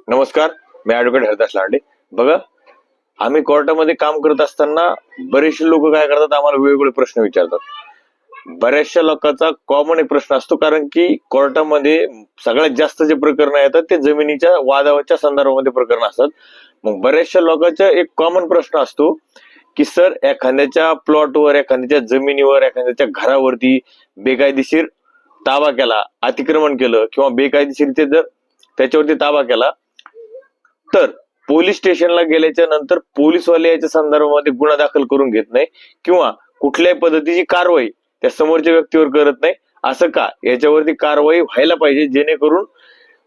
नमस्कार, मी ऍडव्होकेट हरदास लांडे. बघा, आम्ही कोर्टामध्ये काम करत असताना बरेचसे लोक काय करतात, आम्हाला वेगवेगळे प्रश्न विचारतात. बऱ्याचशा लोकांचा कॉमन एक प्रश्न असतो, कारण की कोर्टामध्ये सगळ्यात जास्त जे प्रकरण येतात ते जमिनीच्या वादाच्या संदर्भामध्ये प्रकरण असतात. मग बऱ्याचशा लोकांचा एक कॉमन प्रश्न असतो की सर, एखाद्याच्या प्लॉटवर, एखाद्याच्या जमिनीवर, एखाद्याच्या घरावरती बेकायदेशीर ताबा केला, अतिक्रमण केलं किंवा बेकायदेशीर जर त्याच्यावरती ताबा केला, तर पोलीस स्टेशनला गेल्याच्या नंतर पोलीसवाले याच्या संदर्भामध्ये गुन्हा दाखल करून घेत नाही किंवा कुठल्याही पद्धतीची कारवाई त्या समोरच्या व्यक्तीवर करत नाही. असं का? याच्यावरती कारवाई व्हायला पाहिजे, जेणेकरून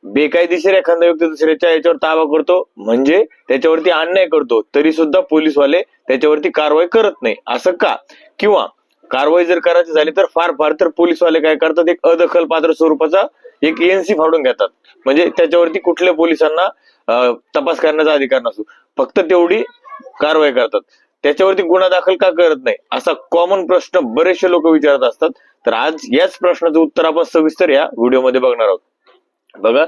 बेकायदेशीर एखादा व्यक्ती दुसऱ्याच्या याच्यावर ताबा करतो, म्हणजे त्याच्यावरती अन्याय करतो, तरी सुद्धा पोलीसवाले त्याच्यावरती कारवाई करत नाही. असं का? किंवा कारवाई जर करायची झाली तर फार तर पोलीसवाले काय करतात, एक अदखल पात्र स्वरूपाचा एक एनसी फाडून घेतात, म्हणजे त्याच्यावरती कुठल्या पोलिसांना तपास करण्याचा अधिकार नसतो, फक्त तेवढी कारवाई करतात. त्याच्यावरती गुन्हा दाखल का करत नाही, असा कॉमन प्रश्न बरेचसे लोक विचारत असतात. तर आज याच प्रश्नाचं उत्तर आपण सविस्तर या व्हिडिओमध्ये बघणार आहोत. बघा,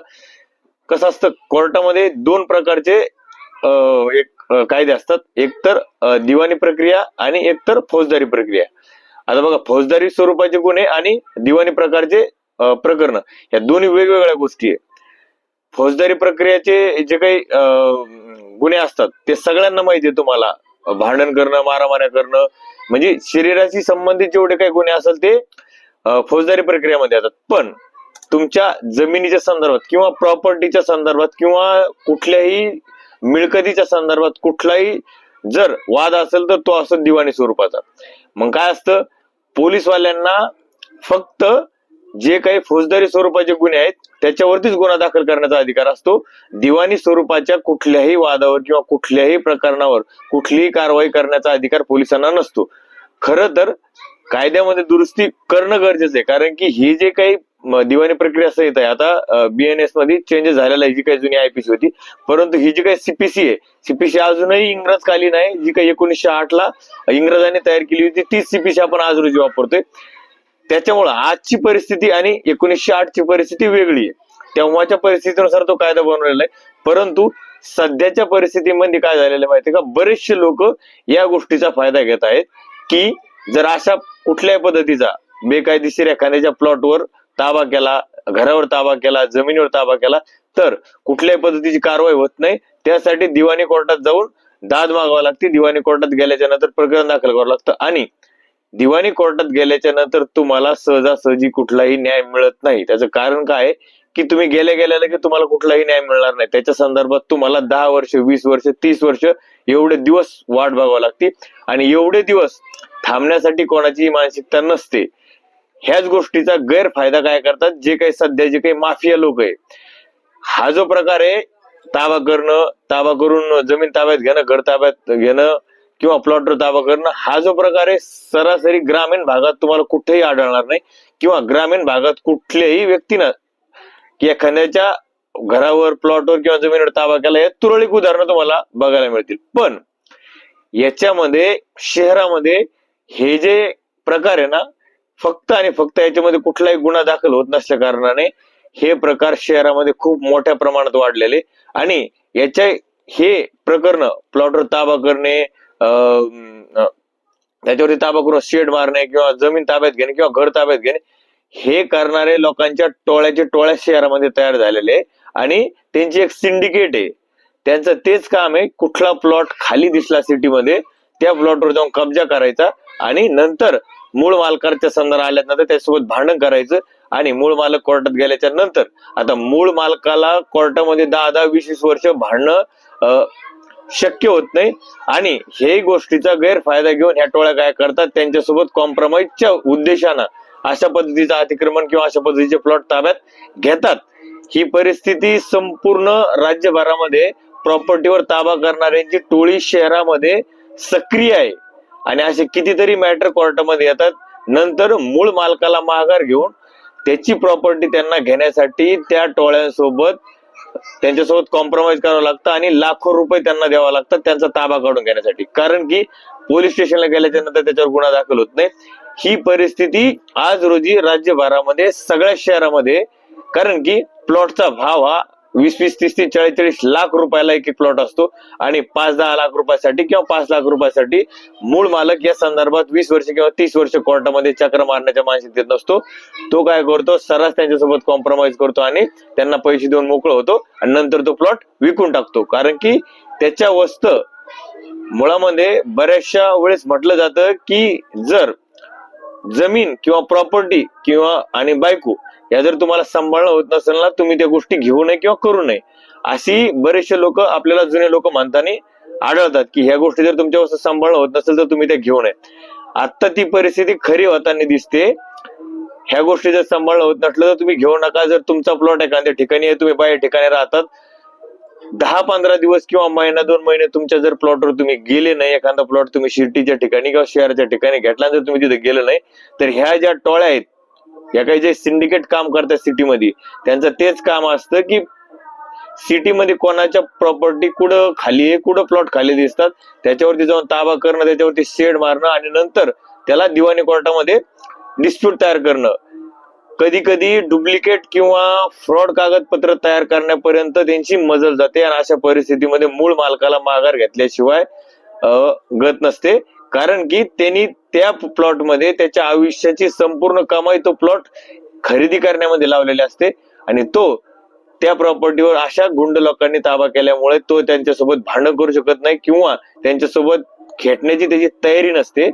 कसं असतं, कोर्टामध्ये दोन प्रकारचे एक कायदे असतात, एक तर दिवाणी प्रक्रिया आणि एक तर फौजदारी प्रक्रिया. आता बघा, फौजदारी स्वरूपाचे गुन्हे आणि दिवाणी प्रकारचे प्रकरण, या दोन्ही वेगवेगळ्या गोष्टी आहे. फौजदारी प्रक्रियाचे जे काही गुन्हे असतात ते सगळ्यांना माहिती आहे, तुम्हाला भांडण करणं, मारामाऱ्या करणं, म्हणजे शरीराशी संबंधित जेवढे काही गुन्हे असतात ते फौजदारी प्रक्रियेमध्ये येतात. पण तुमच्या जमिनीच्या संदर्भात किंवा प्रॉपर्टीच्या संदर्भात किंवा कुठल्याही मिळकतीच्या संदर्भात कुठलाही जर वाद असेल तर तो असतो दिवाणी स्वरूपाचा. मग काय असतं, पोलीसवाल्यांना फक्त जे काही फौजदारी स्वरूपाचे गुन्हे आहेत त्याच्यावरतीच गुन्हा दाखल करण्याचा अधिकार असतो. दिवाणी स्वरूपाच्या कुठल्याही वादावर किंवा कुठल्याही प्रकरणावर कुठलीही कारवाई करण्याचा अधिकार पोलिसांना नसतो. खरं तर कायद्यामध्ये दुरुस्ती करणं गरजेचं आहे, कारण की ही जे काही दिवाणी प्रक्रिया संहिता आहे, आता BNS मध्ये चेंजेस झालेला आहे, जी काही जुनी IPC होती, परंतु ही जी काही CPC आहे, CPC अजूनही इंग्रजकालीन आहे, जी काही 1908 ला इंग्रजांनी तयार केली होती, तीच CPC आपण आज रोजी वापरतोय. त्याच्यामुळे आजची परिस्थिती आणि 1908 ची परिस्थिती वेगळी आहे. तेव्हाच्या परिस्थितीनुसार तो कायदा बनवलेला आहे, परंतु सध्याच्या परिस्थितीमध्ये काय झालेलं माहितीये का, बरेचसे लोक या गोष्टीचा फायदा घेत आहेत की जर अशा कुठल्याही पद्धतीचा बेकायदेशीर एखाद्याच्या प्लॉटवर ताबा केला, घरावर ताबा केला, जमिनीवर ताबा केला, तर कुठल्याही पद्धतीची कारवाई होत नाही. त्यासाठी दिवाणी कोर्टात जाऊन दाद मागावं लागते. दिवाणी कोर्टात गेल्याच्या नंतर प्रकरण दाखल करावं लागतं आणि दिवाणी कोर्टात गेल्याच्या नंतर तुम्हाला सहजासहजी कुठलाही न्याय मिळत नाही. त्याचं कारण काय आहे की तुम्ही गेल्या की तुम्हाला कुठलाही न्याय मिळणार नाही. त्याच्या संदर्भात तुम्हाला 10 वर्ष, 20 वर्ष, 30 वर्ष एवढे दिवस वाट बघावं लागते आणि एवढे दिवस थांबण्यासाठी कोणाची मानसिकता नसते. ह्याच गोष्टीचा गैरफायदा काय करतात, जे काही सध्या जे काही माफिया लोक आहे, हा जो प्रकार आहे ताबा करणं, ताबा करून जमीन ताब्यात घेणं, घर ताब्यात घेणं किंवा प्लॉटवर ताबा करणं, हा जो प्रकार आहे सरासरी ग्रामीण भागात तुम्हाला कुठेही आढळणार नाही किंवा ग्रामीण भागात कुठल्याही व्यक्तीनं की एखाद्याच्या घरावर, प्लॉटवर किंवा जमिनीवर ताबा केला, या तुरळक उदाहरणं तुम्हाला बघायला मिळतील. पण याच्यामध्ये शहरामध्ये हे जे प्रकार आहे ना, फक्त आणि फक्त याच्यामध्ये कुठलाही गुन्हा दाखल होत नसल्या कारणाने हे प्रकार शहरामध्ये खूप मोठ्या प्रमाणात वाढलेले आणि याच्या हे प्रकरण प्लॉटवर ताबा करणे, त्याच्यावरती ताबा करून शेड मारणे किंवा जमीन ताब्यात घेणे किंवा घर ताब्यात घेणे, हे करणारे लोकांच्या टोळ्या शहरामध्ये तयार झालेले आणि त्यांची एक सिंडिकेट आहे. त्यांचं तेच काम आहे, कुठला प्लॉट खाली दिसला सिटीमध्ये त्या प्लॉटवर जाऊन कब्जा करायचा आणि नंतर मूळ मालकाच्या संदर्भात आल्यानंतर त्याच्यासोबत भांडण करायचं आणि मूळ मालक कोर्टात गेल्याच्या नंतर आता मूळ मालकाला कोर्टामध्ये 10-10, 20-20 वर्ष भांडणं शक्य होत नाही आणि हे गोष्टीचा गैरफायदा घेऊन ह्या टोळ्या काय करतात, त्यांच्यासोबत कॉम्प्रोमाइजच्या उद्देशानं अशा पद्धतीचं अतिक्रमण किंवा अशा पद्धतीचे प्लॉट ताब्यात घेतात. ही परिस्थिती संपूर्ण राज्यभरामध्ये प्रॉपर्टीवर ताबा करणाऱ्यांची टोळी शहरामध्ये सक्रिय आहे आणि असे कितीतरी मॅटर कोर्टामध्ये येतात. नंतर मूळ मालकाला माघार घेऊन त्याची प्रॉपर्टी त्यांना घेण्यासाठी त्या टोळ्यांसोबत त्यांच्यासोबत कॉम्प्रोमाइज करावं लागतं आणि लाखो रुपये त्यांना द्यावा लागतात त्यांचा ताबा काढून घेण्यासाठी, कारण की पोलीस स्टेशनला गेल्याच्या नंतर त्याच्यावर गुन्हा दाखल होत नाही. ही परिस्थिती आज रोजी राज्यभरामध्ये सगळ्या शहरामध्ये, कारण की प्लॉटचा भाव हा 20-20, 30-30, 40-40 लाख रुपयाला एक एक प्लॉट असतो आणि 5-10 लाख रुपयासाठी किंवा 5 लाख रुपयासाठी मूळ मालक या संदर्भात 20 वर्ष किंवा 30 वर्ष कोर्टामध्ये चक्र मारण्याच्या मानसिकतेत नसतो. तो काय करतो, सरस त्यांच्यासोबत कॉम्प्रोमाइज करतो आणि त्यांना पैसे देऊन मोकळं होतो आणि नंतर तो प्लॉट विकून टाकतो. कारण की त्याच्या वस्तू मुळामध्ये बऱ्याचशा वेळेस म्हटलं जातं की जर जमीन किंवा प्रॉपर्टी किंवा आणि बायको या जर तुम्हाला सांभाळणं होत नसेल ना, तुम्ही त्या गोष्टी घेऊ नये किंवा करू नये, अशी बरेचसे लोक आपल्याला जुने लोक म्हणताना आढळतात की ह्या गोष्टी जर तुमच्या सांभाळणं होत नसेल तर तुम्ही त्या घेऊ नये. आता ती परिस्थिती खरी होताना दिसते. ह्या गोष्टी जर सांभाळणं होत नसलं तर तुम्ही घेऊ नका. जर तुमचा प्लॉट एखाद्या ठिकाणी आहे, तुम्ही बाहेर ठिकाणी राहतात, 10-15 दिवस किंवा महिना 2 महिने तुमच्या जर प्लॉटवर तुम्ही गेले नाही, एखादा प्लॉट तुम्ही सिटीच्या ठिकाणी किंवा शहराच्या ठिकाणी घेतला, जर तुम्ही तिथे गेले नाही, तर ह्या ज्या टोळ्या आहेत, या काही जे सिंडिकेट काम करतात सिटीमध्ये, त्यांचं तेच काम असतं की सिटीमध्ये कोणाच्या प्रॉपर्टी कुठं खाली आहे, कुठं प्लॉट खाली दिसतात, त्याच्यावरती जाऊन ताबा करणं, त्याच्यावरती शेड मारणं आणि नंतर त्याला दिवाणी कोर्टामध्ये डिस्प्यूट तयार करणं. कधी कधी डुप्लिकेट किंवा फ्रॉड कागदपत्र तयार करण्यापर्यंत त्यांची मजल जाते आणि अशा परिस्थितीमध्ये मूळ मालकाला माघार घेतल्याशिवाय गत नसते. कारण की त्यांनी त्या प्लॉट मध्ये त्याच्या आयुष्याची संपूर्ण कमाई तो प्लॉट खरेदी करण्यामध्ये लावलेली असते आणि तो त्या प्रॉपर्टीवर अशा गुंड लोकांनी ताबा केल्यामुळे तो त्यांच्यासोबत भांडण करू शकत नाही किंवा त्यांच्यासोबत खेटण्याची त्याची तयारी नसते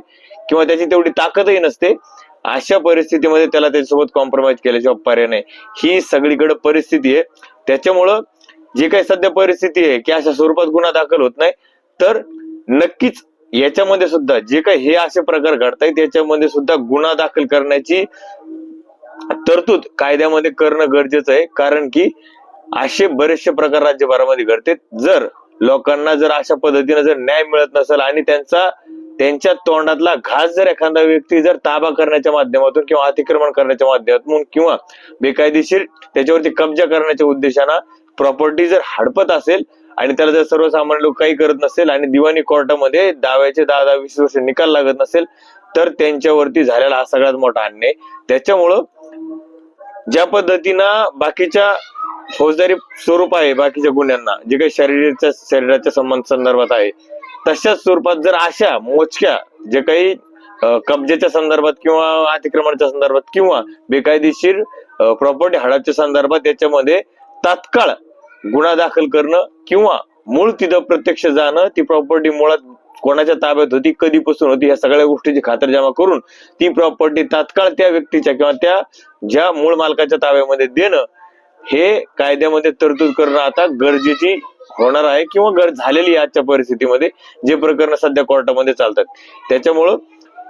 किंवा त्याची तेवढी ताकदही नसते. अशा परिस्थितीमध्ये त्याला त्याच्यासोबत कॉम्प्रोमाइज केल्याशिवाय पर्याय नाही. ही सगळीकडे परिस्थिती आहे. त्याच्यामुळं जी काही सध्या परिस्थिती आहे की अशा स्वरूपात गुन्हा दाखल होत नाही, तर नक्कीच याच्यामध्ये सुद्धा जे काही हे असे प्रकार घडतायत याच्यामध्ये सुद्धा गुन्हा दाखल करण्याची तरतूद कायद्यामध्ये करणं गरजेचं आहे. कारण की असे बरेचसे प्रकार राज्यभरामध्ये घडतात. जर लोकांना जर अशा पद्धतीने जर न्याय मिळत नसेल आणि त्यांच्या तोंडातला घास जर एखादा व्यक्ती जर ताबा करण्याच्या माध्यमातून किंवा अतिक्रमण करण्याच्या माध्यमातून किंवा बेकायदेशीर त्याच्यावरती कब्जा करण्याच्या उद्देशानं प्रॉपर्टी जर हडपत असेल आणि त्याला जर सर्वसामान्य लोक काही करत नसेल आणि दिवाणी कोर्टामध्ये दाव्याचे 10-20 वर्ष निकाल लागत नसेल, तर त्यांच्यावरती झालेला हा सगळ्यात मोठा अन्याय. त्याच्यामुळं ज्या पद्धतीनं बाकीच्या फौजदारी स्वरूप आहे बाकीच्या गुन्ह्यांना, जे काही शरीराच्या संदर्भात आहे, तशाच स्वरूपात जर अशा मोजक्या जे काही कब्जाच्या संदर्भात किंवा अतिक्रमणाच्या संदर्भात किंवा बेकायदेशीर प्रॉपर्टी हडपच्या संदर्भात याच्यामध्ये तात्काळ गुन्हा दाखल करणं किंवा मूळ तिथं प्रत्यक्ष जाणं, ती प्रॉपर्टी मुळात कोणाच्या ताब्यात होती, कधीपासून होती, या सगळ्या गोष्टीची खातरजमा करून ती प्रॉपर्टी तात्काळ त्या व्यक्तीच्या किंवा त्या ज्या मूळ मालकाच्या ताब्यामध्ये देणं, हे कायद्यामध्ये तरतूद करणं आता गरजेची होणार आहे किंवा गरज झालेली आहे आजच्या परिस्थितीमध्ये, जे प्रकरण सध्या कोर्टामध्ये चालतात. त्याच्यामुळं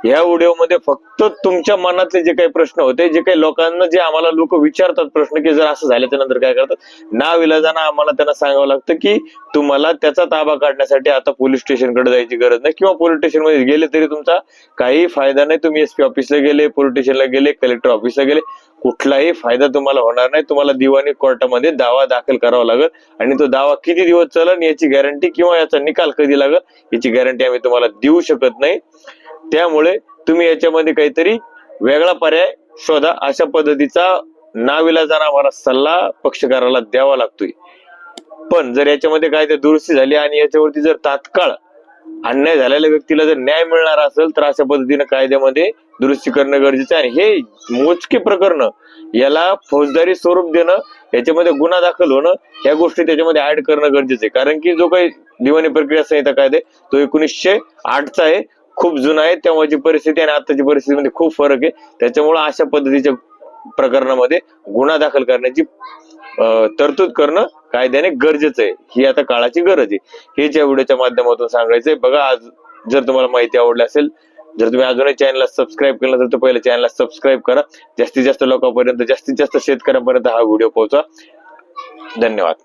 ह्या व्हिडिओमध्ये फक्त तुमच्या मनातले जे काही प्रश्न होते, जे काही लोकांना जे आम्हाला लोक विचारतात प्रश्न की जर असं झाल्याच्या नंतर काय करतात, नाविलाजानं आम्हाला त्यांना सांगावं लागतं की तुम्हाला त्याचा ताबा काढण्यासाठी आता पोलीस स्टेशनकडे जायची गरज नाही किंवा पोलीस स्टेशन मध्ये गेले तरी तुमचा काही फायदा नाही. तुम्ही SP ऑफिसला गेले, पोलीस स्टेशनला गेले, कलेक्टर ऑफिसला गेले, कुठलाही फायदा तुम्हाला होणार नाही. तुम्हाला दिवाणी कोर्टामध्ये दावा दाखल करावा लागेल आणि तो दावा किती दिवस चालेल याची गॅरंटी किंवा याचा निकाल कधी लागेल याची गॅरंटी आम्ही तुम्हाला देऊ शकत नाही. त्यामुळे तुम्ही याच्यामध्ये काहीतरी वेगळा पर्याय शोधा. अशा पद्धतीचा नाविलाजानं आम्हाला सल्ला पक्षकाराला द्यावा लागतोय. पण जर याच्यामध्ये कायदे दुरुस्ती झाली आणि याच्यावरती जर तात्काळ अन्याय झालेल्या व्यक्तीला जर न्याय मिळणार असेल तर अशा पद्धतीने कायद्यामध्ये दुरुस्ती करणं गरजेचं आहे. आणि हे मोजके प्रकरण याला फौजदारी स्वरूप देणं, याच्यामध्ये गुन्हा दाखल होणं, ह्या गोष्टी त्याच्यामध्ये ऍड करणं गरजेचं आहे. कारण की जो काही दिवाणी प्रक्रिया संहिता कायदा तो 1908चा आहे, खूप जुना आहे. तेव्हाची परिस्थिती आणि आताची परिस्थितीमध्ये खूप फरक आहे. त्याच्यामुळे अशा पद्धतीच्या प्रकरणामध्ये गुन्हा दाखल करण्याची तरतूद करणं कायद्याने गरजेचं आहे. ही आता काळाची गरज आहे. हेच या व्हिडिओच्या माध्यमातून सांगायचंय. बघा, आज जर तुम्हाला माहिती आवडली असेल, जर तुम्ही अजूनही चॅनलला सबस्क्राईब केलं तर पहिले चॅनलला सबस्क्राईब करा. जास्तीत जास्त लोकांपर्यंत, जास्तीत जास्त शेतकऱ्यांपर्यंत हा व्हिडिओ पोहोचवा. धन्यवाद.